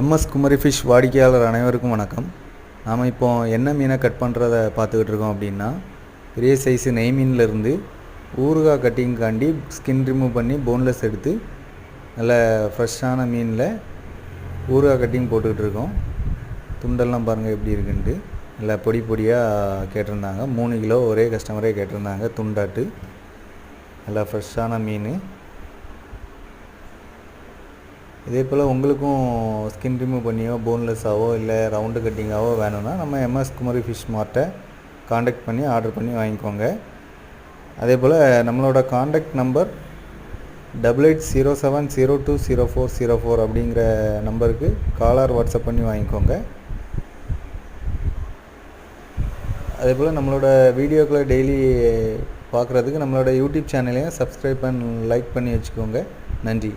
MS Kumari fish வாடிக்கையாளர் அனைவருக்கும் வணக்கம். நாம் இப்போ என்ன மீனை கட் பண்ணுறத பார்த்துக்கிட்டு இருக்கோம் அப்படின்னா, பெரிய சைஸு நெய் மீன்லேருந்து ஊறுகாய் கட்டிங்காண்டி ஸ்கின் ரிமூவ் பண்ணி போன்லெஸ் எடுத்து நல்ல ஃப்ரெஷ்ஷான மீனில் ஊறுகாய் கட்டிங் போட்டுக்கிட்டு இருக்கோம். துண்டெல்லாம் பாருங்கள் எப்படி இருக்குன்ட்டு. நல்லா பொடி பொடியாக கேட்டிருந்தாங்க. 3 கிலோ ஒரே கஸ்டமரே கேட்டிருந்தாங்க. துண்டாட்டு நல்லா ஃப்ரெஷ்ஷான மீன். இதே போல் உங்களுக்கும் ஸ்கின் ரிமூவ் பண்ணியோ போன்லெஸ்ஸாவோ இல்லை ரவுண்டு கட்டிங்காவோ வேணும்னா நம்ம எம்எஸ் குமரி ஃபிஷ் மார்ட்டை காண்டாக்ட் பண்ணி ஆர்டர் பண்ணி வாங்கிக்கோங்க. அதே போல் நம்மளோட காண்டாக்ட் நம்பர் 8807020404 அப்படிங்கிற நம்பருக்கு காலர் வாட்ஸ்அப் பண்ணி வாங்கிக்கோங்க. அதே போல் நம்மளோட வீடியோக்களை டெய்லி பார்க்குறதுக்கு நம்மளோட யூடியூப் சேனலையும் சப்ஸ்கிரைப் பண்ணி லைக் பண்ணி வச்சுக்கோங்க. நன்றி.